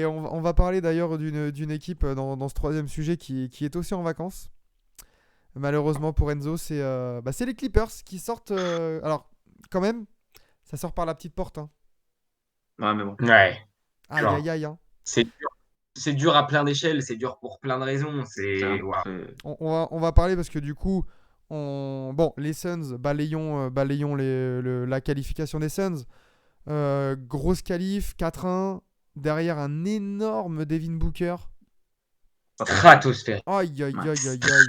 Et on va parler d'ailleurs d'une équipe dans ce troisième sujet qui est aussi en vacances. Malheureusement pour Enzo, c'est les Clippers qui sortent. Alors, quand même, ça sort par la petite porte, hein. Ouais, mais bon. Ouais, Aïe, genre, aïe, aïe, hein. c'est dur. C'est dur à plein d'échelles, c'est dur pour plein de raisons. C'est waouh. On va parler parce que du coup, bon, les Suns, balayons la qualification des Suns. Grosse qualif, 4-1. Derrière un énorme Devin Booker. Pas faux. Stratosphérique. Aïe, aïe, Ouais. aïe, aïe, aïe.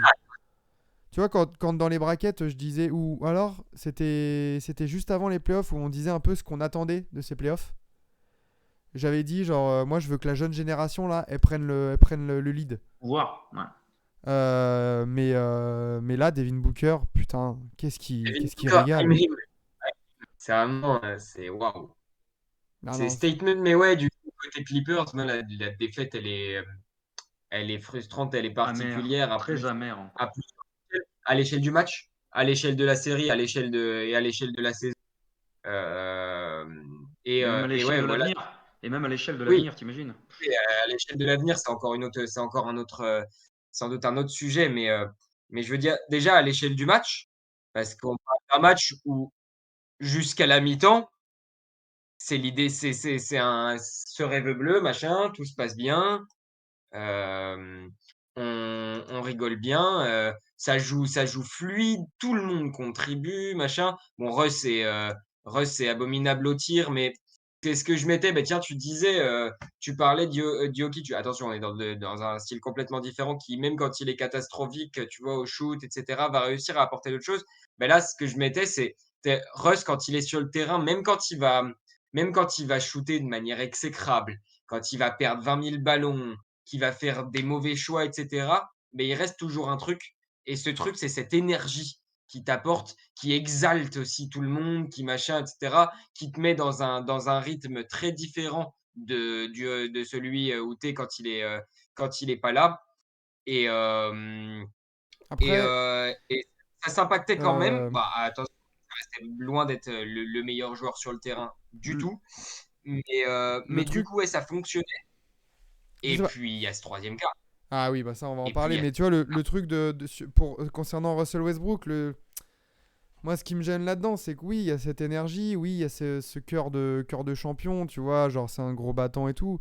Tu vois, quand dans les brackets, je disais, ou alors, c'était juste avant les playoffs où on disait un peu ce qu'on attendait de ces playoffs. J'avais dit, genre, moi, je veux que la jeune génération, là, elle prenne le lead. Voir. Ouais. Mais là, Devin Booker, putain, qu'est-ce qui, Devin qu'est-ce qui Booker, régale. Amen. C'est vraiment, c'est waouh. Ah C'est non, statement, mais ouais, du coup, côté Clippers, moi, la défaite, elle est frustrante, elle est Amer. particulière Très amer encore. à plusieurs échelles. À l'échelle du match, à l'échelle de la série, à l'échelle de la saison. Euh, Et même à et l'échelle ouais, de voilà. l'avenir. Et même à l'échelle de Oui, l'avenir, t'imagines? et à l'échelle de l'avenir, c'est encore un autre, sans doute un autre sujet, mais je veux dire, déjà à l'échelle du match, parce qu'on parle d'un match où jusqu'à la mi-temps, c'est l'idée, c'est un ce rêve bleu, machin, tout se passe bien, hem, on rigole bien, ça joue fluide, tout le monde contribue, machin. Bon, Russ, c'est abominable au tir, mais c'est ce que je mettais. Bah, tiens, tu disais, tu parlais d'Jokic. Attention, on est dans un style complètement différent qui, même quand il est catastrophique, tu vois, au shoot, et cetera, va réussir à apporter d'autres choses. Bah, là, ce que je mettais, c'est Russ quand il est sur le terrain, même quand il va shooter de manière exécrable, quand il va perdre 20 000 ballons, qui va faire des mauvais choix, etc. Mais il reste toujours un truc. Et ce truc, c'est cette énergie qui t'apporte, qui exalte aussi tout le monde, qui machin, etc., qui te met dans un rythme très différent de celui où tu es quand il est pas là. Et, après, et ça s'impactait quand même. euh, Bah, attention, ça restait loin d'être le meilleur joueur sur le terrain du le, tout. le Mais du truc, coup, ouais, ça fonctionnait. je Et sais pas. puis, il y a ce troisième cas. Ah oui, bah ça, on va en Et puis, il parler. y a Mais tu vois, le truc concernant Russell Westbrook, moi, ce qui me gêne là-dedans, c'est que oui, il y a cette énergie, oui, il y a ce cœur de champion, tu vois, genre c'est un gros battant et tout.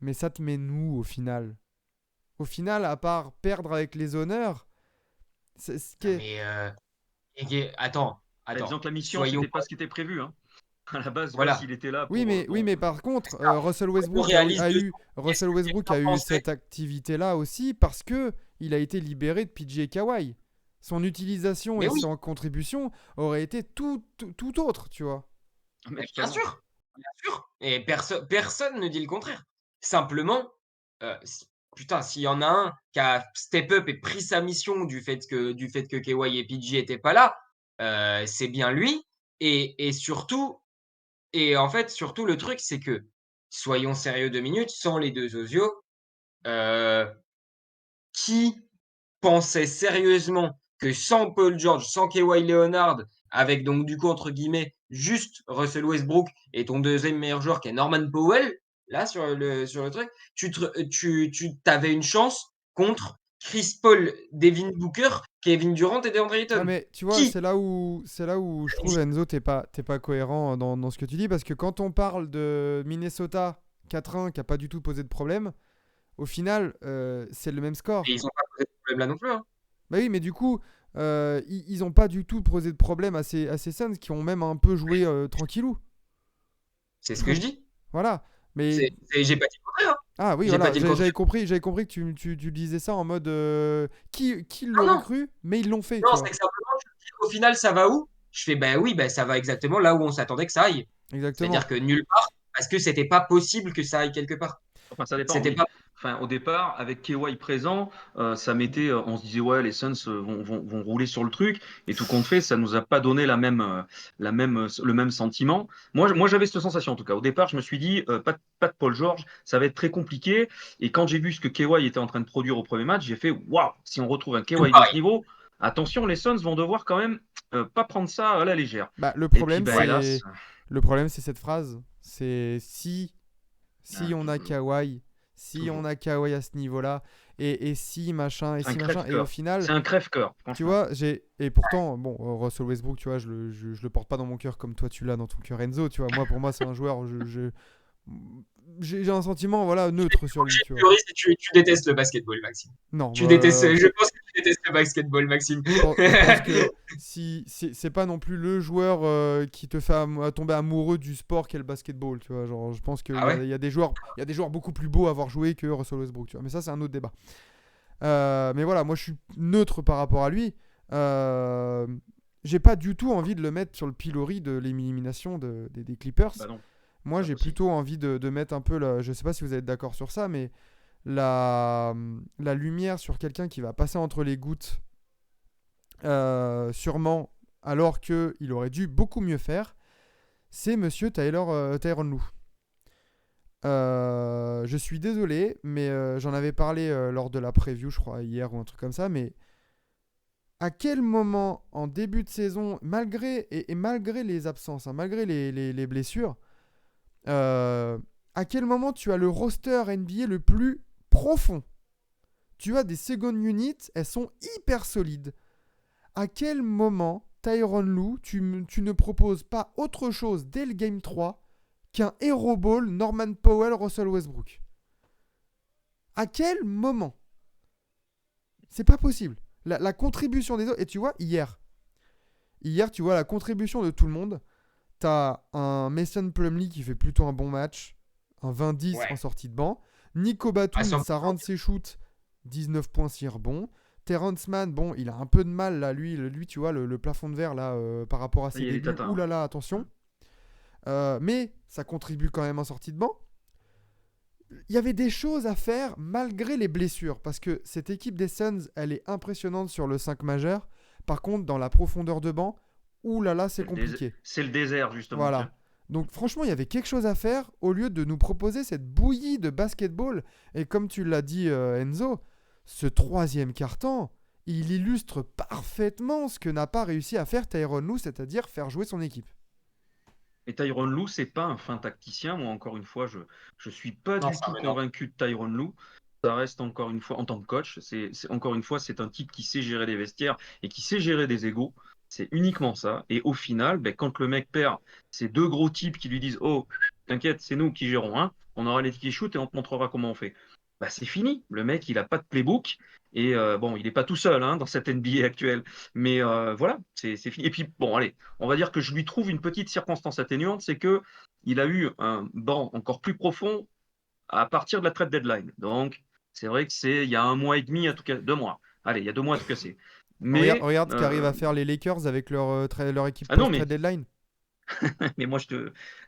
Mais ça te met nous au final. Au final, à part perdre avec les honneurs, c'est ce qui Non, est. mais attends, Bah, disons attends, que la mission, soyons, c'était pas ce qui était prévu, hein. À la base, Russ, il voilà, était là Oui, pour. mais, oui, Bon. mais par contre, soyons réalistes dessus. Russell Qu'est-ce que Westbrook tu a as eu pensé? cette activité-là aussi parce que il a été libéré de PJ et Kawhi. Son utilisation Mais et oui, son contribution auraient été tout autre, tu vois. Mais mais totalement. bien sûr, et personne ne dit le contraire. Simplement, putain, s'il y en a un qui a step up et pris sa mission du fait que KY et PG étaient pas là, c'est bien lui. Et surtout, et en fait, surtout le truc, c'est que soyons sérieux 2 minutes, sans les deux osios, euh, qui pensait sérieusement que sans Paul George, sans Kawhi Leonard, avec donc du coup entre guillemets juste Russell Westbrook et ton deuxième meilleur joueur qui est Norman Powell, là sur le truc, tu t'avais une chance contre Chris Paul, Devin Booker, Kevin Durant et DeAndre Ouais, Ayton. mais tu vois, Qui c'est là où je trouve Enzo, t'es pas cohérent dans ce que tu dis parce que quand on parle de Minnesota 4-1 qui a pas du tout posé de problème, au final, c'est le même Et score. ils ont pas posé de problème là non plus. Hein. Bah oui, mais du coup, ils ont pas du tout posé de problème à ces Suns qui ont même un peu joué tranquillou. C'est ce que je dis. Voilà. Mais J'ai pas dit le contraire. Hein. ah oui, J'ai pas voilà, dit le j'avais contraire. compris, j'avais compris que tu disais ça en mode qui Non, l'aurait non. cru, mais ils l'ont fait, Non, tu c'est vois. que simplement, tu me dis, au final, ça va où? Je fais, ben oui, ben ça va exactement là où on s'attendait que ça aille. Exactement. C'est-à-dire que nulle part, parce que c'était pas possible que ça aille quelque part. Enfin, ça dépend, C'était oui. pas. Enfin, au départ, avec KY présent, ça mettait, on se disait, ouais, les Suns vont rouler sur le truc. Et tout compte fait, ça nous a pas donné le même sentiment. Moi, j'avais cette sensation, en tout cas. Au départ, je me suis dit, pas de Paul George, ça va être très compliqué. Et quand j'ai vu ce que KY était en train de produire au premier match, j'ai fait, waouh, si on retrouve un Tout KY de ce pareil. niveau, attention, les Suns vont devoir quand même pas prendre ça à la légère. Bah Et puis, bah, hélas, le problème c'est cette phrase, c'est si on a Kawhi, si on Toujours. a Kawhi à ce niveau-là, et si machin, et C'est un si machin, et au crève-cœur. final, C'est un crève-cœur, tu franchement. vois, et pourtant, bon, Russell Westbrook, tu vois, je le porte pas dans mon cœur comme toi tu l'as dans ton cœur, Enzo, tu vois. Moi, pour moi, c'est un joueur, j'ai un sentiment, voilà, neutre sur lui, J'ai tu une vois. théorie, c'est que tu détestes le basketball, Maxime. Non, Tu détestes, je pense que tu détestes le basketball, Maxime. je pense que si c'est pas non plus le joueur qui te fait tomber amoureux du sport qu'est le basketball, tu vois. Genre, je pense qu'il Ah y ouais? a, il y a des joueurs, il y a des joueurs beaucoup plus beaux à avoir joué que Russell Westbrook, tu vois. Mais ça, c'est un autre débat. Mais voilà, moi, je suis neutre par rapport à lui. Euh, j'ai pas du tout envie de le mettre sur le pilori de l'élimination des Clippers. Bah non, c'est Moi, pas j'ai possible. plutôt envie de mettre un peu, je sais pas si vous êtes d'accord sur ça, mais la, la lumière sur quelqu'un qui va passer entre les gouttes, sûrement, alors qu'il aurait dû beaucoup mieux faire, c'est monsieur Tyronn Lue. Je suis désolé, mais j'en avais parlé lors de la preview, je crois, hier ou un truc comme ça, mais à quel moment, en début de saison, et malgré les absences, hein, malgré les blessures, euh, à quel moment tu as le roster NBA le plus profond? Tu as des second units, elles sont hyper solides. À quel moment, Tyronn Lue, tu ne proposes pas autre chose dès le Game 3 qu'un Hero Ball Norman Powell Russell Westbrook? À quel moment? C'est pas possible. La contribution des autres. Et tu vois, hier, tu vois la contribution de tout le monde. T'as un Mason Plumlee qui fait plutôt un bon match, un 20-10 en Ouais. sortie de banc. Nico À Batum, 100%. ça rentre ses shoots, 19 points 6 rebonds. Terrence Mann, bon, il a un peu de mal là, lui tu vois, le plafond de verre là, par rapport à Ça ses y est, les débuts. Ouh tatins. là là, attention. Mais ça contribue quand même en sortie de banc. Il y avait des choses à faire malgré les blessures, parce que cette équipe des Suns, elle est impressionnante sur le 5 majeur. Par contre, dans la profondeur de banc, ouh là là, c'est compliqué. C'est le désert, justement, tiens. Voilà. Donc franchement, il y avait quelque chose à faire au lieu de nous proposer cette bouillie de basketball. Et comme tu l'as dit, Enzo, ce troisième quart-temps, il illustre parfaitement ce que n'a pas réussi à faire Tyronn Lue, c'est-à-dire faire jouer son équipe. Et Tyronn Lue, c'est pas un fin tacticien. Moi, encore une fois, je suis pas Non, du ça tout me non. convaincu de Tyronn Lue. Ça reste encore une fois, en tant que coach, encore une fois, c'est un type qui sait gérer des vestiaires et qui sait gérer des égos. C'est uniquement ça. Et au final, ben, quand le mec perd, ces deux gros types qui lui disent: Oh, t'inquiète, c'est nous qui gérons, hein. On aura les tickets shoot et on te montrera comment on fait. Bah, c'est fini. Le mec, il a pas de playbook. Et bon, il n'est pas tout seul, hein, dans cette NBA actuelle. Mais voilà, c'est fini. Et puis, bon, allez, on va dire que je lui trouve une petite circonstance atténuante, c'est que il a eu un banc encore plus profond à partir de la trade deadline. Donc, c'est vrai que c'est il y a un mois et demi, à tout cas 2 mois. Allez, il y a 2 mois à tout casser. Regarde, Mais regarde ce qu'arrivent à faire les Lakers avec leur équipe ah non, post-trade deadline. mais moi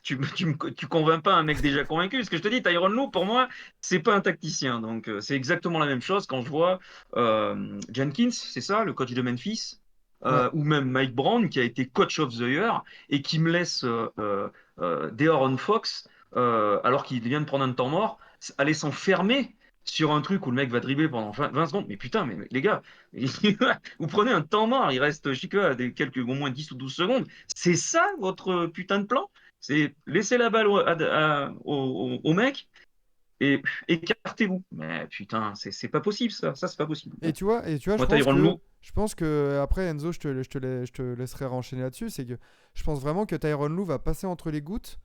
tu convaincs pas un mec déjà convaincu. Ce que je te dis, Tyronn Lue, pour moi, c'est pas un tacticien. Donc c'est exactement la même chose quand je vois Jenkins, c'est ça, le coach de Memphis, Ouais. ou même Mike Brown qui a été coach of the year et qui me laisse De'Aaron Fox, alors qu'il vient de prendre un temps mort, aller s'enfermer sur un truc où le mec va dribbler pendant 20 secondes. Mais putain, mais les gars, vous prenez un temps mort, il reste, je sais que, au moins 10 ou 12 secondes. C'est ça votre putain de plan? C'est laisser la balle au mec et écartez-vous. Mais putain, c'est pas possible ça. Ça, c'est pas possible. Et Bon. tu vois, Moi, Tyronn Lue, je pense que après Enzo, je te laisserai renchaîner là-dessus. C'est que je pense vraiment que Tyronn Lue va passer entre les gouttes.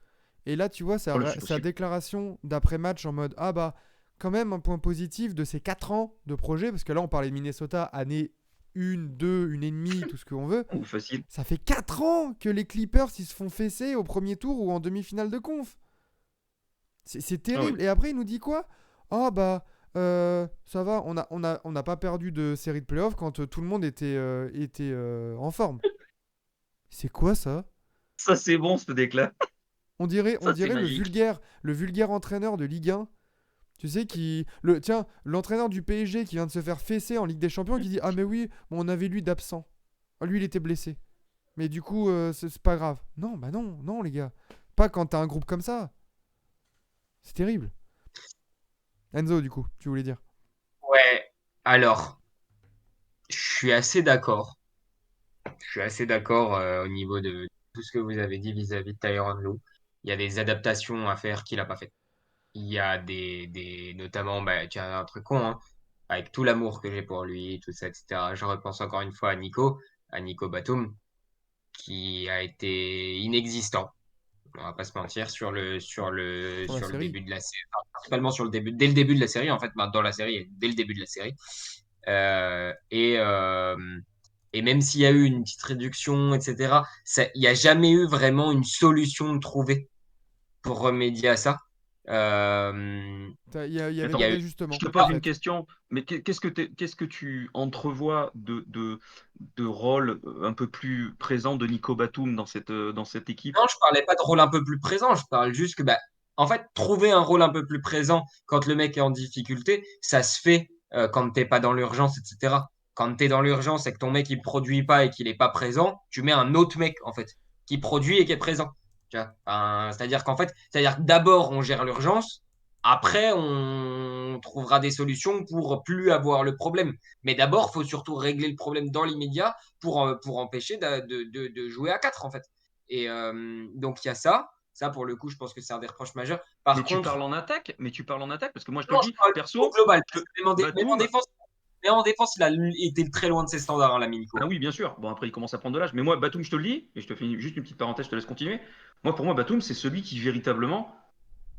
Et là, tu vois, oh, c'est sa possible. déclaration d'après-match en mode ah bah quand même un point positif de ces 4 ans de projet, parce que là on parlait de Minnesota année 1, 2, 1 et demie, tout ce qu'on veut. Ou facile. Ça fait 4 ans que les Clippers ils se font fesser au premier tour ou en demi-finale de conf. C'est Ah oui. terrible. Et après, il nous dit quoi? Oh bah, ça va, on n'a pas perdu de série de playoffs quand tout le monde était en forme. C'est quoi ça? Ça, c'est bon, ce déclat. On Ça, c'est dirait magique. le vulgaire entraîneur de Ligue 1. Tu sais, tiens, l'entraîneur du PSG qui vient de se faire fesser en Ligue des Champions qui dit ah, mais oui, bon, on avait lui d'absent. Ah, lui, il était blessé. Mais du coup, c'est pas grave. Non, bah non, non, les gars. Pas quand t'as un groupe comme ça. C'est terrible. Enzo, du coup, tu voulais dire. Ouais, alors, je suis assez d'accord. Je suis assez d'accord au niveau de tout ce que vous avez dit vis-à-vis de Tyronn Lue. Il y a des adaptations à faire qu'il n'a pas fait. il y a notamment, bah, tiens, un truc con, hein, avec tout l'amour que j'ai pour lui, tout ça, etc. Je repense encore une fois à Nico Batum, qui a été inexistant. On va pas se mentir Sur la sur le série. début de la série, enfin, principalement dès le début de la série, en fait, dans la série, et dès le début de la série. Euh, et, euh, et même s'il y a eu une petite réduction, etc., il n'y a jamais eu vraiment une solution trouvée pour remédier à ça. Euh, Il y avait il y Attends, pas a eu, je d'ajustement, te en pose une fait. question, mais qu'est-ce que tu entrevois de rôle un peu plus présent de Nico Batum dans cette équipe? non, je parlais pas de rôle un peu plus présent, je parle juste que, bah, en fait, trouver un rôle un peu plus présent quand le mec est en difficulté, ça se fait quand t'es pas dans l'urgence, etc. Quand t'es dans l'urgence et que ton mec il produit pas et qu'il est pas présent, tu mets un autre mec en fait qui produit et qui est présent. Tu vois. Enfin, c'est-à-dire que d'abord on gère l'urgence, après on trouvera des solutions pour plus avoir le problème. Mais d'abord, faut surtout régler le problème dans l'immédiat pour empêcher de jouer à 4 en fait. Et donc, il y a ça. Ça, pour le coup, je pense que c'est un des reproches majeurs. Par contre, Mais tu parles en attaque, parce que moi je te non, le je dis, parle au perso, global. je- Parce que Batum, même en défense, il a été très loin de ses standards, hein, la ah Minico. oui, bien sûr. Bon, après, il commence à prendre de l'âge. Mais moi, Batum, je te le dis, et je te fais juste une petite parenthèse, je te laisse continuer. Moi, pour moi, Batum, c'est celui qui véritablement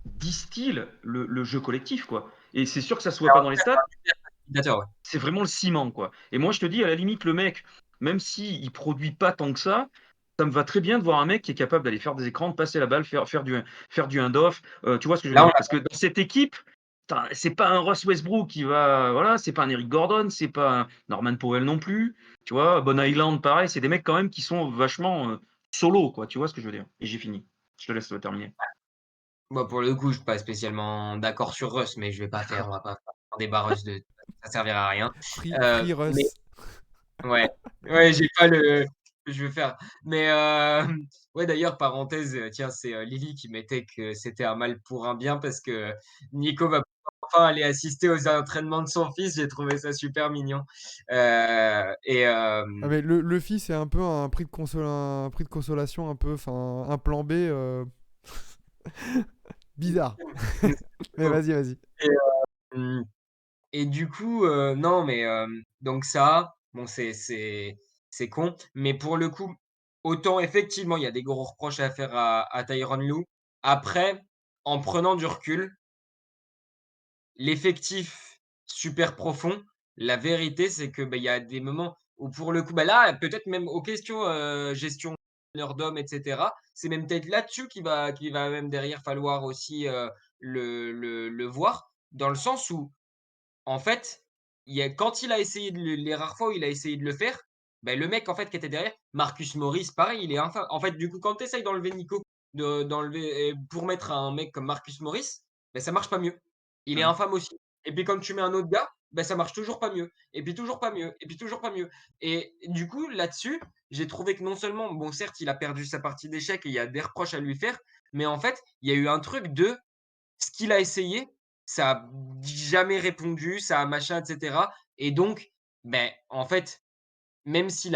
distille le jeu collectif, quoi. Et c'est sûr que ça se voit pas dans les stats, Ouais. c'est vraiment le ciment, quoi. Et moi, je te dis, à la limite, le mec, même s'il il produit pas tant que ça me va très bien de voir un mec qui est capable d'aller faire des écrans, de passer la balle, faire du hand-off. Tu vois ce que je veux Là, on dire? a Parce que dans cette équipe, putain, c'est pas un Russ Westbrook qui va. Voilà, c'est pas un Eric Gordon, c'est pas un Norman Powell non plus. Tu vois, Bon Island, pareil, c'est des mecs quand même qui sont vachement solo, quoi. Tu vois ce que je veux dire? Et j'ai fini. Je te laisse terminer. Bon, pour le coup, je suis pas spécialement d'accord sur Russ, mais on va pas faire des barres de, ça servira à rien. Free Mais Russ. ouais, ouais, j'ai pas le, je vais faire. Mais ouais, d'ailleurs, parenthèse, tiens, c'est Lily qui mettait que c'était un mal pour un bien parce que Nico va enfin aller assister aux entraînements de son fils. J'ai trouvé ça super mignon. Et Ah, mais le fils c'est un peu un prix de consolation, un peu, enfin, un plan B bizarre. Mais vas-y, vas-y. et, euh, et du coup, non, mais donc ça, bon, c'est con. Mais pour le coup, autant effectivement, il y a des gros reproches à faire à Tyronn Lue. Après, en prenant du recul, l'effectif super profond, la vérité, c'est que, bah, il y a des moments où pour le coup, bah, là, peut-être même aux questions, gestion meneur d'hommes et cetera, c'est même peut-être là-dessus qu'il va même derrière falloir aussi, le voir. Dans le sens où, en fait, il y a quand il a essayé les rares fois où il a essayé de le faire, bah, le mec, en fait, qui était derrière, Marcus Morris, pareil, il est infâme. En fait, du coup, quand tu essayes d'enlever Nico, d'enlever pour mettre un mec comme Marcus Morris, bah, ça marche pas mieux. Il est Ouais. infâme aussi. Et puis quand tu mets un autre gars, bah, ça marche toujours pas mieux. Et puis toujours pas mieux. Et puis toujours pas mieux. Et du coup, là-dessus, j'ai trouvé que non seulement, bon, certes, il a perdu sa partie d'échecs et il y a des reproches à lui faire, mais en fait, il y a eu un truc de ce qu'il a essayé, ça a jamais répondu, ça a machin, et cetera. Et donc, ben, en fait, même si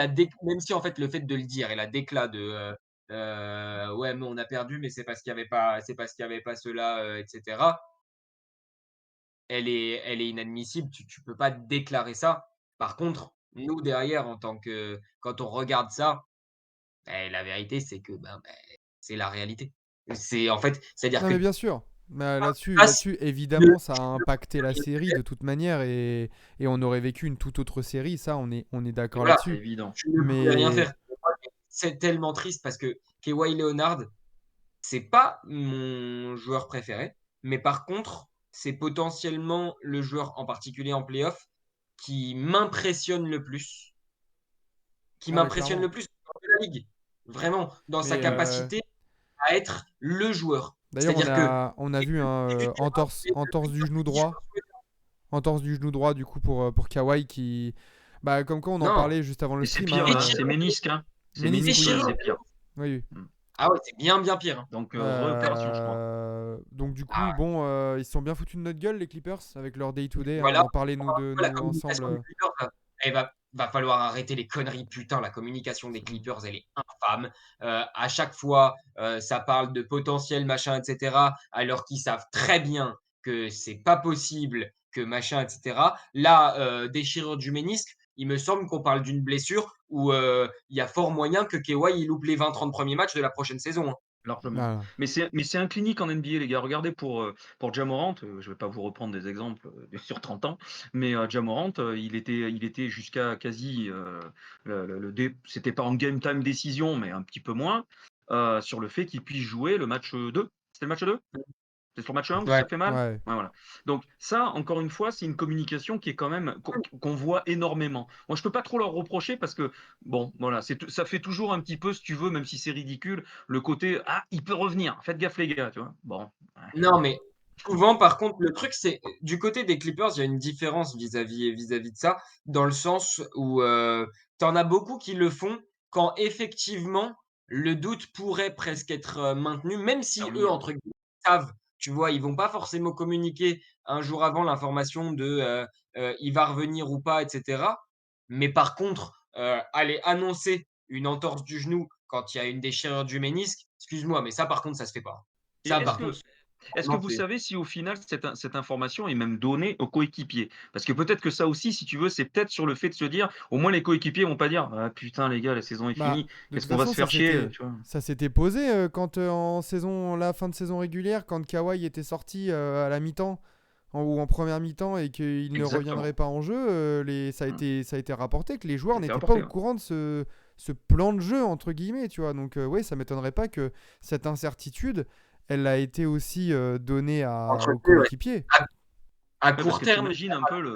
en fait le fait de le dire et la déclat de ouais, mais on a perdu, mais c'est parce qu'il y avait pas cela, et cetera. Elle est inadmissible. Tu peux pas déclarer ça. Par contre, nous derrière, en tant que quand on regarde ça, beh, la vérité, c'est que ben, c'est la réalité. C'est en fait, c'est-à-dire Non, que mais bien sûr. Mais passe là-dessus, le évidemment, ça a impacté la série de toute manière et on aurait vécu une toute autre série. Ça, on est et d'accord voilà, C'est là-dessus. évident. tu ne pouvais rien Mais faire. C'est tellement triste parce que Kawhi Leonard, c'est pas mon joueur préféré, mais par contre, c'est potentiellement le joueur en particulier en playoff qui m'impressionne le plus, ah, mais clairement. dans la ligue. Vraiment, dans sa Mais capacité à être le joueur. d'ailleurs, C'est-à-dire que on a vu un du terrain, entorse du genou droit. Entorse du genou droit, du coup, pour Kawhi qui. Bah, comme quoi, on en non, parlait juste avant le Et c'est stream. pire, Hein, c'est ménisque, hein. C'est ménisque, ménisque, oui. déchirure. c'est pire. Oui, oui. Mm. Ah ouais, c'est bien bien pire, hein. Donc, réopération, je crois. Donc du Ah coup, bon, ils se sont bien foutus de notre gueule, les Clippers, avec leur day-to-day. Hein, on voilà, en parlait, nous, la nous ensemble. communication des Clippers, elle va va falloir arrêter les conneries, putain, la communication des Clippers, elle est infâme. À chaque fois, ça parle de potentiel, machin, et cetera, alors qu'ils savent très bien que c'est pas possible, que machin, et cetera. Là, déchirure du ménisque, il me semble qu'on parle d'une blessure où, il y a fort moyen que Kawhi, il loupe les 20-30 premiers matchs de la prochaine saison, hein. Largement. Voilà. Mais c'est un clinique en NBA, les gars. Regardez pour Ja Morant, je vais pas vous reprendre des exemples sur 30 ans, mais Ja Morant, il était jusqu'à quasi, c'était pas en game time décision, mais un petit peu moins, sur le fait qu'il puisse jouer le match 2. C'était le match 2? C'est sur le match 1 où Ouais. ça fait mal? Ouais. Ouais, voilà. Donc ça, encore une fois, c'est une communication qui est quand même qu'on voit énormément. Moi, je peux pas trop leur reprocher parce que bon, voilà, ça fait toujours un petit peu, si tu veux, même si c'est ridicule, le côté ah, il peut revenir. Faites gaffe les gars, tu vois. Bon, ouais. Non, mais souvent, par contre, le truc, c'est du côté des Clippers, il y a une différence vis-à-vis de ça, dans le sens où tu en as beaucoup qui le font quand effectivement le doute pourrait presque être maintenu, même Ah si eux, oui, entre guillemets, savent, tu vois, ils vont pas forcément communiquer un jour avant l'information de il va revenir ou pas, etc. Mais par contre, aller annoncer une entorse du genou quand il y a une déchirure du ménisque, excuse-moi, mais ça, par contre, ça se fait pas. Et Ça, est-ce par que contre, est-ce que non, vous c'est savez si au final cette information est même donnée aux coéquipiers? Parce que peut-être que ça aussi, si tu veux, c'est peut-être sur le fait de se dire, au moins les coéquipiers vont pas dire: «Ah putain les gars, la saison est Bah, finie, de qu'est-ce toute qu'on va façon, se faire chier?» tu vois? ça s'était posé quand en saison, la fin de saison régulière, quand Kawhi était sorti à la mi-temps ou en première mi-temps et qu'il ne reviendrait Exactement. pas en jeu, Mmh. ça a été rapporté que les joueurs C'était n'étaient pas rapporté, au ouais. courant de ce plan de jeu, entre guillemets, tu vois. Donc, ouais, ça m'étonnerait pas que cette incertitude, elle a été aussi donnée aux entretenu, ouais. coéquipiers. À à Ouais, parce court que terme, tu un peu le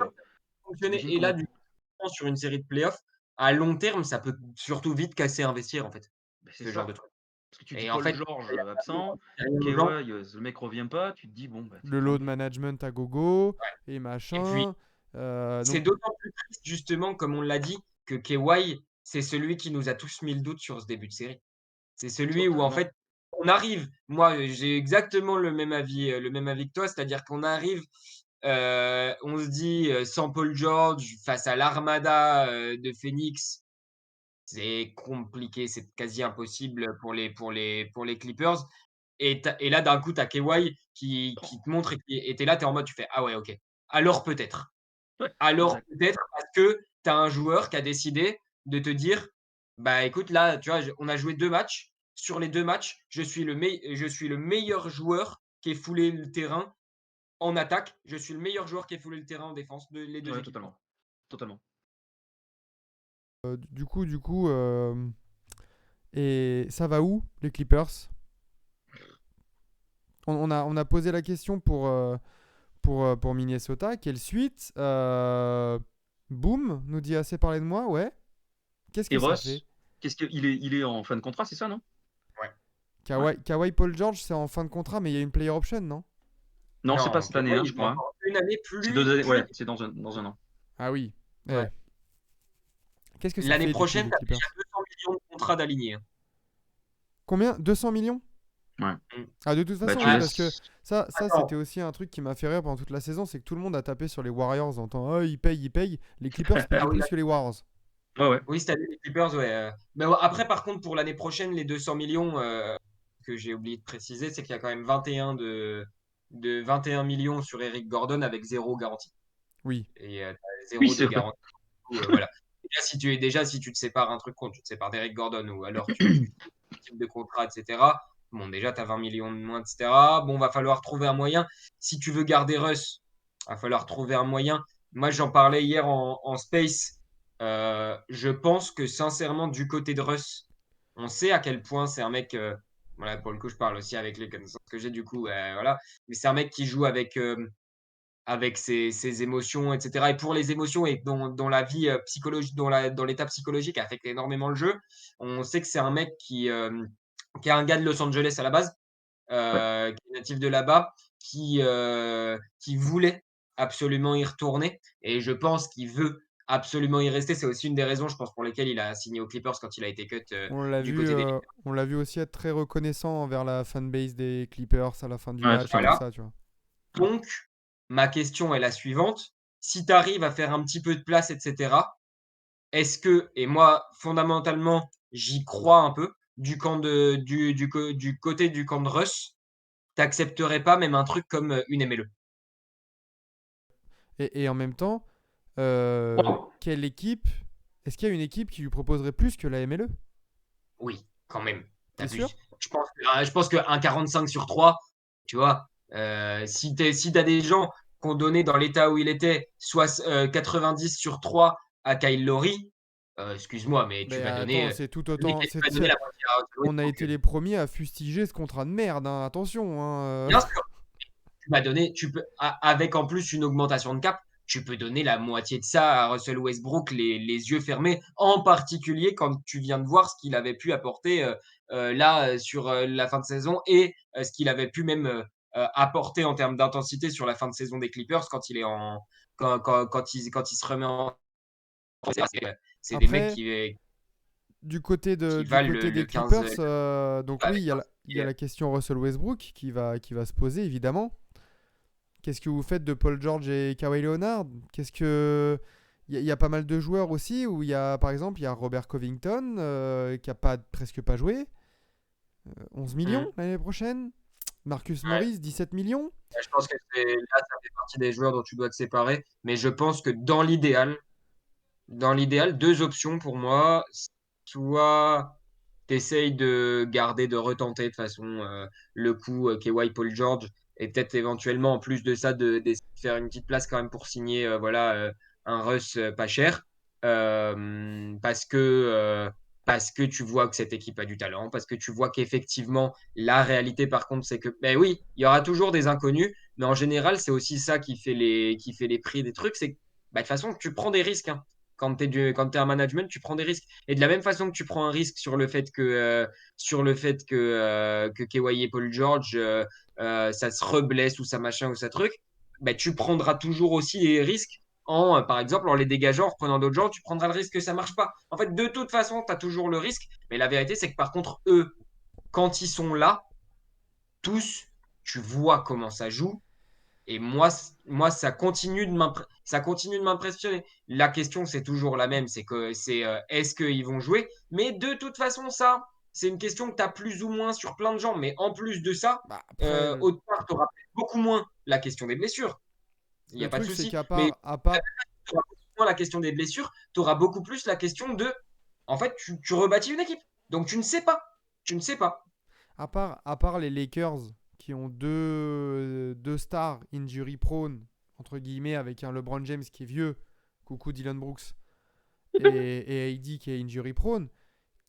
fonctionner tu et là, comment du coup, sur une série de playoffs, à long terme, ça peut surtout vite casser un vestiaire, en fait, beh, c'est ce genre de ça. truc Parce que tu dis et en Paul fait, George, il y a absent, rien aux gens. Kawhi, le mec revient pas, tu te dis: «Bon, bah, tu Le te prends load une management à gogo Ouais et et puis, machin. c'est Donc, d'autant plus triste, justement, comme on l'a dit, que Kawhi, c'est celui qui nous a tous mis le doute sur ce début de série. C'est celui où, en totalement». fait, on arrive moi, j'ai exactement le même avis que toi, c'est-à-dire qu'on arrive, on se dit, sans Paul George face à l'armada, de Phoenix, c'est compliqué, c'est quasi impossible pour les Clippers et là, d'un coup, tu as Kawhi qui te montre et tu es là, tu es en mode, tu fais: «Ah ouais, OK. Alors peut-être». Ouais, Alors exact. peut-être parce que tu as un joueur qui a décidé de te dire: «Bah, écoute, là, tu vois, on a joué 2 matchs. Sur les 2 matchs, je suis le meilleur joueur qui ait foulé le terrain en attaque. Je suis le meilleur joueur qui ait foulé le terrain en défense de les 2 Ouais, équipes, quoi». totalement, totalement. et ça va où, les Clippers? On a posé la question pour Minnesota. Quelle suite? Boum, nous dit assez parler de moi, ouais. Qu'est-ce Et que ça fait? Russ, qu'est-ce que il est en fin de contrat, c'est ça, non? Ouais. Ouais. Kawhi Paul George, c'est en fin de contrat, mais il y a une player option, non? Non, c'est pas Non, cette année, Kawhi, hein, je il joue crois, hein. encore une année C'est 2 années, plus ouais, c'est dans un an. Ah oui. ouais. Eh. Qu'est-ce que ça L'année fait du coup, prochaine, les tu as déjà Clippers? 200 millions de contrats d'alignés, hein. Combien? 200 millions? Ouais. Mmh. Ah, de toute Bah, façon, tu oui, Ah, parce que laisses ça attends, c'était aussi un truc qui m'a fait rire pendant toute la saison, c'est que tout le monde a tapé sur les Warriors en temps, oh, ils payent, ils payent. Les Clippers ah payaient oui, plus que les Warriors. ouais, ouais. oui, cette année, les Clippers, ouais, mais ouais, après, par contre, pour l'année prochaine, les 200 millions, que j'ai oublié de préciser, c'est qu'il y a quand même 21 de 21 millions sur Eric Gordon avec 0 garantie Oui. et tu 0 Oui, de c'est vrai. garantie, du coup, voilà. Déjà, si tu te sépares un truc contre, tu te sépares d'Eric Gordon ou alors tu type de contrat et cetera. Bon, déjà, tu as 20 millions de moins et cetera. Bon, va falloir trouver un moyen. Si tu veux garder Russ, va falloir trouver un moyen. Moi, j'en parlais hier en space. Je pense que sincèrement, du côté de Russ, on sait à quel point c'est un mec, voilà, pour le coup, je parle aussi avec les connaissances que j'ai du coup, voilà. Mais c'est un mec qui joue avec ses émotions et cetera et pour les émotions et dont la vie, psychologique dans l'état psychologique affecte énormément le jeu. On sait que c'est un mec qui est un gars de Los Angeles à la base, Ouais. qui est natif de là-bas, qui voulait absolument y retourner et je pense qu'il veut absolument y rester. C'est aussi une des raisons, je pense, pour lesquelles il a signé aux Clippers quand il a été cut, du côté des Lakers. On l'a vu aussi être très reconnaissant envers la fanbase des Clippers à la fin du Ouais, match et tout totalement. Voilà. ça, tu vois. Ouais. Donc ma question est la suivante: si tu arrives à faire un petit peu de place et cetera, est-ce que, et moi, fondamentalement, j'y crois un peu, du côté du camp de Russ, t'accepterais pas même un truc comme une MLE? Et en même temps, Wow. quelle équipe. Est-ce qu'il y a une équipe qui lui proposerait plus que la MLE? Oui, quand même, T'es sûr? t'abuses. Je pense qu'un 45 sur 3, tu vois, si t'as des gens qui ont donné dans l'état où il était, soit 90 sur 3 à Kyle Lowry, excuse-moi, mais Mais attends, c'est tout autant. tu vas donner la moitié à Russell On a Westbrook. été les premiers à fustiger ce contrat de merde, hein, attention. Hein. Bien sûr, avec en plus une augmentation de cap, tu peux donner la moitié de ça à Russell Westbrook, les yeux fermés, en particulier quand tu viens de voir ce qu'il avait pu apporter là sur la fin de saison et ce qu'il avait pu même apporter en termes d'intensité sur la fin de saison des Clippers quand il est en quand il se remet en c'est des mecs Après, qui du valent côté des le 15 Clippers, donc oui, avec il y a la question Russell Westbrook qui va se poser, évidemment. Qu'est-ce que vous faites de Paul George et Kawhi Leonard? Qu'est-ce que. Il y a pas mal de joueurs aussi où il y a, par exemple, il y a Robert Covington qui a presque pas joué. 11 millions Hmm. l'année prochaine. Marcus Ouais. Morris, 17 millions. Je pense que là, ça fait partie des joueurs dont tu dois te séparer. Mais je pense que dans l'idéal, deux options pour moi. Soit tu essayes de garder, de retenter de façon le coup KY Paul George et peut-être éventuellement en plus de ça d'essayer de faire une petite place quand même pour signer voilà un Russ pas cher parce que tu vois que cette équipe a du talent, parce que tu vois qu'effectivement la réalité par contre c'est que ben oui, il y aura toujours des inconnus, mais en général c'est aussi ça qui fait les prix des trucs, c'est que bah, de toute façon tu prends des risques hein. Quand t'es un management, tu prends des risques. Et de la même façon que tu prends un risque sur le fait que KY et Paul George, ça se reblesse ou ça machin ou ça truc, bah, tu prendras toujours aussi des risques par exemple, en les dégageant, en reprenant d'autres gens, tu prendras le risque que ça marche pas. En fait, de toute façon, tu as toujours le risque. Mais la vérité, c'est que par contre, eux, quand ils sont là, tous, tu vois comment ça joue. Et moi ça continue de m'impressionner. La question, c'est toujours la même, c'est est-ce qu'ils vont jouer? Mais de toute façon, ça, c'est une question que tu as plus ou moins sur plein de gens. Mais en plus de ça, Bah, après, autre part, tu auras beaucoup moins la question des blessures. Il n'y le a pas de truc, c'est souci. qu'à Mais part, à part, tu auras beaucoup moins la question des blessures, tu auras beaucoup plus la question de, en fait, tu rebâtis une équipe. Donc tu ne sais pas. Tu ne sais pas. à part les Lakers qui ont deux stars injury prone, entre guillemets, avec un LeBron James qui est vieux, coucou Dylan Brooks, et AD qui est injury prone,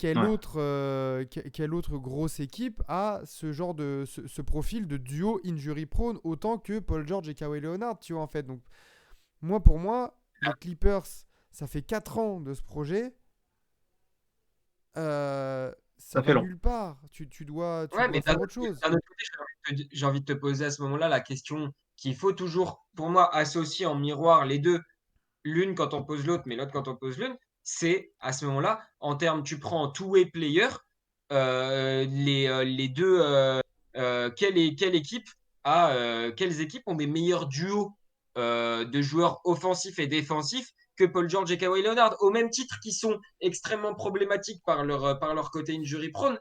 Ouais. quelle autre grosse équipe a ce profil de duo injury prone autant que Paul George et Kawhi Leonard, tu vois, en fait. Donc, pour moi, les Clippers, ça fait 4 ans de ce projet. Ça Ça fait va long. nulle part. Tu Ouais, dois mais faire autre chose. d'un autre côté, j'ai envie de te poser à ce moment-là la question qu'il faut toujours, pour moi, associer en miroir les deux, l'une quand on pose l'autre, mais l'autre quand on pose l'une, c'est à ce moment-là, en termes, tu prends en two-way player, les deux, quelles équipes ont des meilleurs duos de joueurs offensifs et défensifs que Paul George et Kawhi Leonard, au même titre qu'ils sont extrêmement problématiques par leur côté injury prone,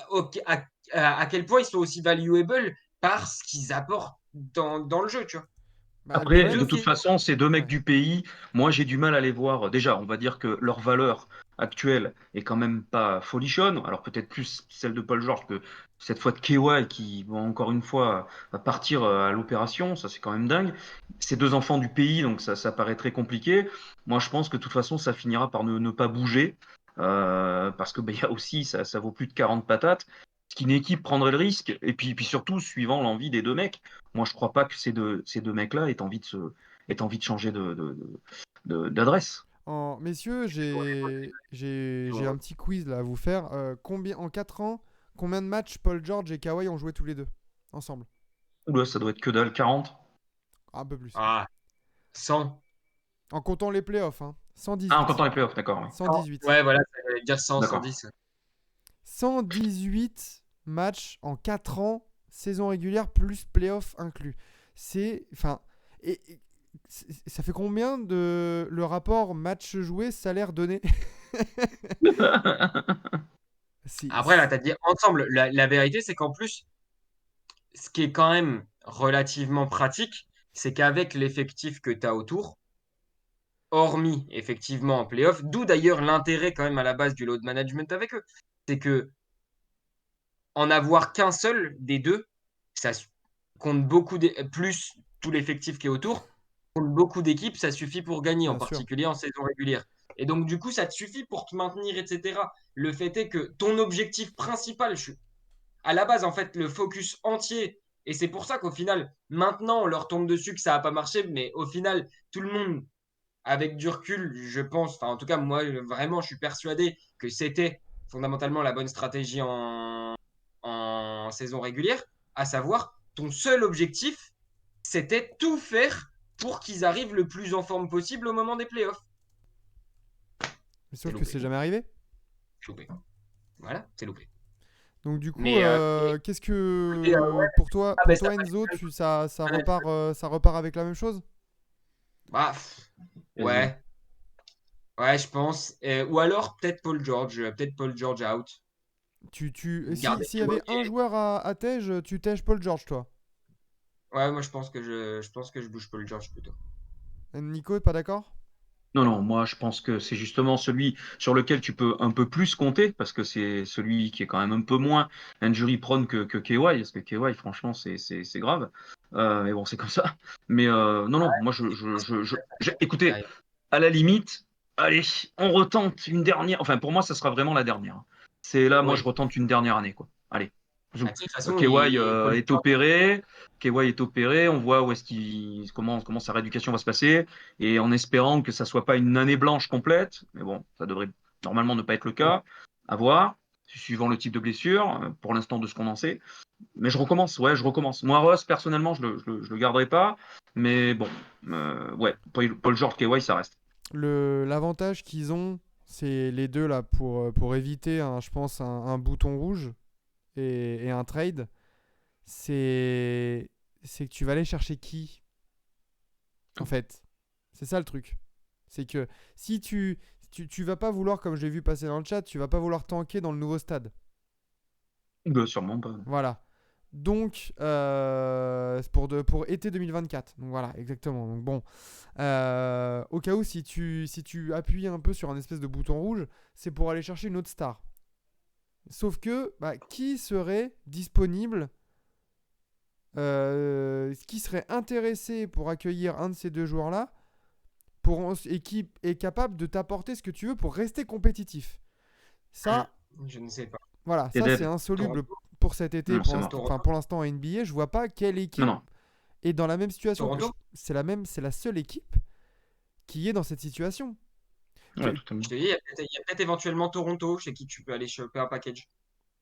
ok, à quel point ils sont aussi valuable par ce qu'ils apportent dans le jeu, tu vois. Bah, le Les Après, problème, de deux toute c'est. façon, ces deux mecs Ouais. du pays, moi j'ai du mal à les voir. Déjà, on va dire que leur valeur actuelle est quand même pas folichonne. Alors peut-être plus celle de Paul George que cette fois de KY qui va encore une fois partir à l'opération. Ça, c'est quand même dingue. Ces deux enfants du pays, donc ça paraît très compliqué. Moi, je pense que de toute façon, ça finira par ne pas bouger. Parce que il y a aussi, ça vaut plus de 40 patates. Qu'une équipe prendrait le risque, et puis surtout suivant l'envie des deux mecs. Moi, je crois pas que ces deux mecs-là aient envie de changer d'adresse. Messieurs, j'ai un petit quiz là à vous faire. En 4 ans, combien de matchs Paul George et Kawhi ont joué tous les deux ensemble? Oula, ça doit être que dalle, 40. Un peu plus. Ah, 100. En comptant les playoffs, hein. Ah, en 118. comptant les playoffs, d'accord, oui. 118. Ouais, voilà, ça veut dire 100, D'accord. 110. 118 matchs en 4 ans, saison régulière plus playoffs inclus. C'est. Enfin. Et Ça fait combien de le rapport match joué, salaire donné? Après, là, tu as dit ensemble. La vérité, c'est qu'en plus, ce qui est quand même relativement pratique, c'est qu'avec l'effectif que tu as autour, hormis effectivement en playoff, d'où d'ailleurs l'intérêt quand même à la base du load management avec eux, c'est que en avoir qu'un seul des deux, ça compte beaucoup plus tout l'effectif qui est autour, compte beaucoup d'équipes, ça suffit pour gagner, en Bien sûr. particulier en saison régulière. Et donc du coup, ça te suffit pour te maintenir, etc. Le fait est que ton objectif principal, à la base, en fait, le focus entier, et c'est pour ça qu'au final, maintenant, on leur tombe dessus que ça n'a pas marché, mais au final, tout le monde, avec du recul, je pense, enfin en tout cas, moi, vraiment, je suis persuadé que c'était fondamentalement la bonne stratégie en saison régulière, à savoir, ton seul objectif, c'était tout faire pour qu'ils arrivent le plus en forme possible au moment des playoffs. Mais C'est sauf que loupé. c'est jamais arrivé. C'est loupé. Voilà, c'est loupé. Donc du coup, Mais qu'est-ce écoutez, que ah, pour ben, ça toi peut Enzo, être ça repart avec la même chose? bah, Quasi. ouais, ouais, je pense. Ou alors peut-être Paul George out. Si Garder s'il y Kawhi. avait un joueur à tège, tu tèges Paul George, toi. Ouais, moi je pense que je bouge Paul George plutôt. Nico, pas d'accord? Non, non, moi je pense que c'est justement celui sur lequel tu peux un peu plus compter, parce que c'est celui qui est quand même un peu moins injury prone que KY, parce que KY, franchement, c'est grave. Mais bon, c'est comme ça. Mais non, non, moi écoutez, à la limite, allez, on retente une dernière. Enfin, pour moi, ça sera vraiment la dernière. C'est là, moi, je Oui. retente une dernière année, quoi. Allez. Ah, Zou. tu sais, de toute façon, KY Paul est George, opéré. KY est opéré. On voit où est-ce comment sa rééducation va se passer. Et en espérant que ça soit pas une année blanche complète. Mais bon, ça devrait normalement ne pas être le cas. À voir. Suivant le type de blessure, pour l'instant de ce qu'on en sait. Mais je recommence, ouais, je recommence. Moi, Ross, personnellement, je le garderai pas. Mais bon, ouais, Paul George, KY, ça reste. L'avantage qu'ils ont, c'est les deux là pour éviter, je pense, un bouton rouge et un trade. C'est c'est que tu vas aller chercher qui, en fait. C'est ça le truc. C'est que si tu vas pas vouloir, comme je l'ai vu passer dans le chat, tu vas pas vouloir tanker dans le nouveau stade. Sûrement pas. Voilà. Donc, c'est pour été 2024. Donc voilà, exactement. Donc bon, au cas où, si tu appuies un peu sur un espèce de bouton rouge, c'est pour aller chercher une autre star. Sauf que, bah, qui serait disponible, qui serait intéressé pour accueillir un de ces deux joueurs-là et qui est capable de t'apporter ce que tu veux pour rester compétitif? Ça, je ne sais pas. voilà, Et ça c'est Dev. insoluble Toronto, pour cet été, Non, c'est mort. enfin, Toronto, pour l'instant en NBA. Je vois pas quelle Non, équipe non. est dans la même situation que. Toronto. C'est la seule équipe qui est dans cette situation. Ouais, Tu- totalement. Je te dis, il y a peut-être éventuellement Toronto chez qui tu peux aller choper un package.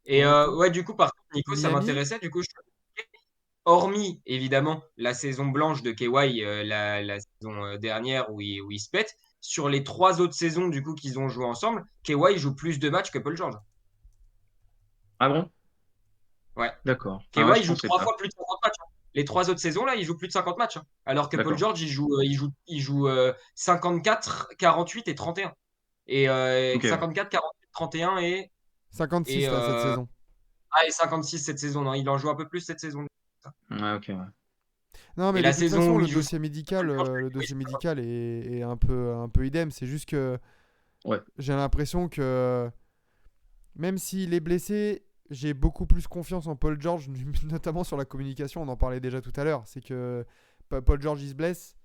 Et Toronto, ouais, du coup, par contre, Nico, ça Miami, m'intéressait. Du coup, hormis évidemment la saison blanche de KY, la saison dernière où il se pète, sur les 3 autres saisons du coup qu'ils ont joué ensemble, KY joue plus de matchs que Paul George. Ah bon? Ouais. D'accord. Ah ouais, KY je joue pensais 3 fois pas. plus de 50 matchs, hein. Les 3 autres saisons là, il joue plus de 50 matchs, hein. Alors que Paul D'accord. George, il joue 54, 48 et 31. Et Ok, ouais. 54, 48, 31 et, 56 là cette saison. et 56 cette saison. Non, il en joue un peu plus cette saison. Ouais, ok, ouais. Non, Et mais de la toute saison façon, où le il joue dossier médical, Paul George, est un peu idem. C'est juste que Ouais. j'ai l'impression que même s'il est blessé, j'ai beaucoup plus confiance en Paul George, notamment sur la communication. On en parlait déjà tout à l'heure. C'est que Paul George il se blesse,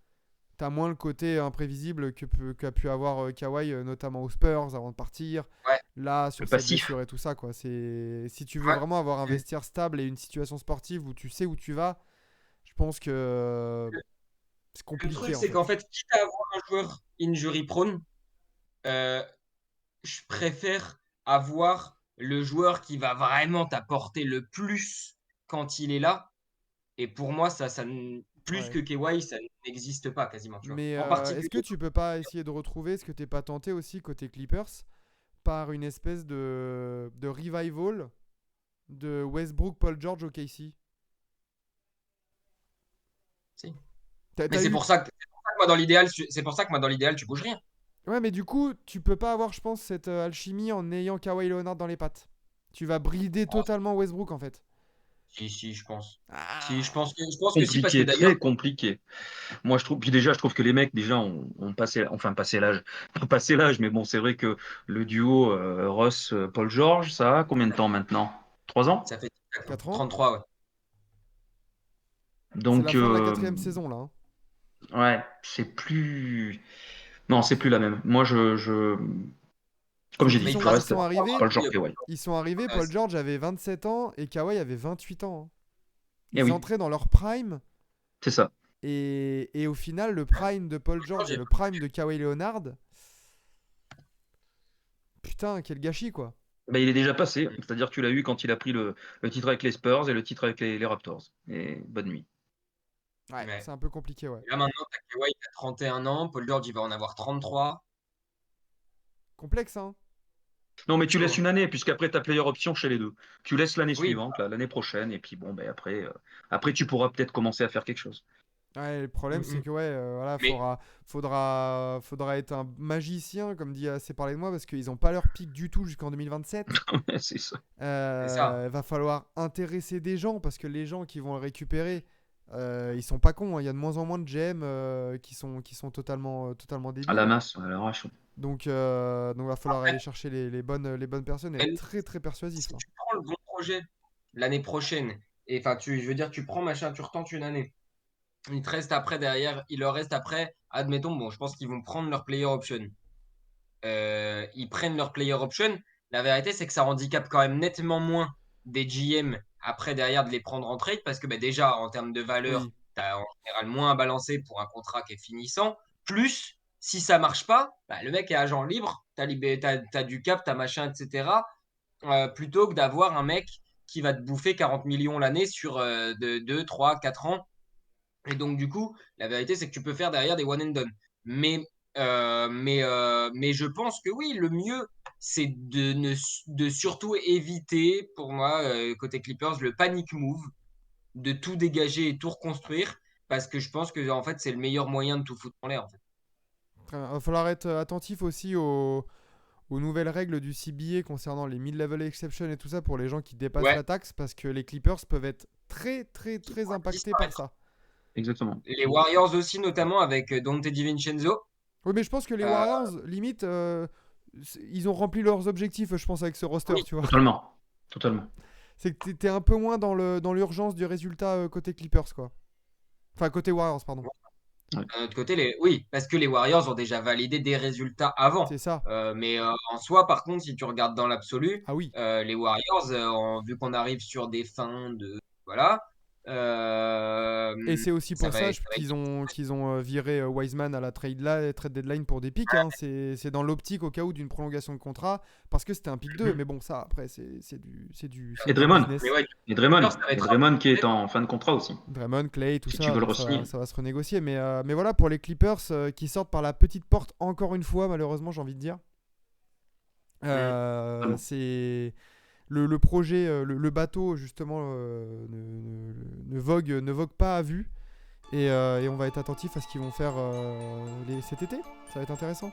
t'as moins le côté imprévisible qu'a pu avoir Kawhi, notamment aux Spurs avant de partir. ouais, Là, Le sur ses passif. blessures et tout ça, quoi. Si tu veux ouais. vraiment avoir un vestiaire stable et une situation sportive où tu sais où tu vas, je pense que c'est Le compliqué truc, en c'est qu'en fait. fait, quitte à avoir un joueur injury prone, euh, je préfère avoir le joueur qui va vraiment t'apporter le plus quand il est là. Et pour moi, plus Ouais. que KY, ça n'existe pas quasiment, tu vois. Mais En est-ce que particulier, tu peux pas essayer de retrouver ce que t'es pas tenté aussi côté Clippers par une espèce de revival de Westbrook, Paul George au KC? si. T'as Mais t'as c'est eu. pour ça que c'est pour ça que moi, dans l'idéal, tu bouges rien. Ouais, mais du coup, tu peux pas avoir, je pense, cette alchimie en ayant Kawhi Leonard dans les pattes. Tu vas brider totalement Westbrook en fait. Si, je pense. Si, Ah. je pense que si, parce que Compliqué, d'ailleurs, très compliqué. Moi, je trouve que les mecs, déjà, ont passé, enfin, passé l'âge. Pas passé l'âge, mais bon, c'est vrai que le duo Russ, Paul George, ça a combien de temps maintenant? 3 ans? ça fait 4 ans. 33, ouais. C'est la Donc, fin de la 4e saison là, hein. ouais, c'est plus. Non, c'est plus la même. Moi, comme C'est j'ai Mais dit, il je faut ils reste sont arrivés, Paul George Kawhi. Paul George avait 27 ans et Kawhi avait 28 ans, hein. Eh Ils oui, entraient dans leur prime c'est ça. et au final, le prime de Paul George et le prime de Kawhi Leonard, putain, quel gâchis quoi. Ben, il est déjà passé. C'est-à-dire que tu l'as eu quand il a pris le titre avec les Spurs et le titre avec les Raptors. Et bonne nuit. Ouais, Ouais. c'est un peu compliqué, ouais. Et là, maintenant, t'as Kawhi, il a 31 ans. Paul George, il va en avoir 33. Complexe, hein. Non, mais tu Chaud, laisses hein. une année, puisqu'après, tu as player option chez les deux. Tu laisses l'année Oui, suivante, l'année prochaine, et puis bon, ben après, après, tu pourras peut-être commencer à faire quelque chose. Ouais, le problème, c'est mm. que, ouais, voilà, Mais faudra être un magicien, comme dit assez parlé de moi, parce qu'ils ont pas leur pic du tout jusqu'en 2027. C'est ça. c'est ça. Va falloir intéresser des gens, parce que les gens qui vont le récupérer, ils sont pas cons, hein. Il y a de moins en moins de GM qui sont totalement À la débiles. masse, à l'arrache. Donc va falloir Après, aller chercher les bonnes personnes et être même très très persuasif, si hein. tu prends le bon projet l'année prochaine, et enfin, je veux dire, tu prends machin, tu retentes une année. Il te reste après derrière, il leur reste après, admettons, bon, je pense qu'ils vont prendre leur player option. Ils prennent leur player option. La vérité, c'est que ça handicape quand même nettement moins des GM après derrière de les prendre en trade parce que bah, déjà, en termes de valeur, Oui, tu as en général moins à balancer pour un contrat qui est finissant. Plus, si ça marche pas, bah, le mec est agent libre, tu as, du cap, tu as machin, etc. Plutôt que d'avoir un mec qui va te bouffer 40 millions l'année sur 2, 3, 4 ans. Et donc, du coup, la vérité, c'est que tu peux faire derrière des one and done. Mais, mais je pense que oui, le mieux, c'est de surtout éviter, pour moi, côté Clippers, le panic move, de tout dégager et tout reconstruire, parce que je pense que en fait, c'est le meilleur moyen de tout foutre en l'air. En fait. très bien. Va falloir être attentif aussi aux nouvelles règles du CBA concernant les mid-level exceptions et tout ça pour les gens qui dépassent Ouais, la taxe, parce que les Clippers peuvent être très très qui très pourraient impactés par disparaître. ça. Exactement. Les Warriors aussi, notamment avec Dante DiVincenzo. Oui, mais je pense que les Euh, Warriors, limite, ils ont rempli leurs objectifs, je pense, avec ce roster, oui, tu vois. Totalement. Totalement. C'est que t'es un peu moins dans l'urgence du résultat côté Clippers, quoi. Enfin, côté Warriors, pardon. Ouais. d'un autre côté, oui, parce que les Warriors ont déjà validé des résultats avant. C'est ça. Mais en soi, par contre, si tu regardes dans l'absolu, Ah oui. les Warriors, vu qu'on arrive sur des fins de. Voilà. euh, Et c'est aussi ça pour va, ça ça va être. qu'ils ont viré Wiseman à la trade deadline pour des pics, hein. C'est dans l'optique au cas où d'une prolongation de contrat, parce que c'était un pick 2. Mhm. Mais bon, ça, après, c'est Et du Draymond. Mais business. ouais, Et Clippers, Draymond. ça va Et être. Draymond qui est en fin de contrat aussi. Draymond, Clay, tout Si tu ça, veux le donc re-signer. ça va se renégocier. Mais voilà, pour les Clippers qui sortent par la petite porte, encore une fois, malheureusement, j'ai envie de dire. Totalement. C'est le projet, le bateau, justement, ne vogue pas à vue. Et on va être attentif à ce qu'ils vont faire cet été. Ça va être intéressant.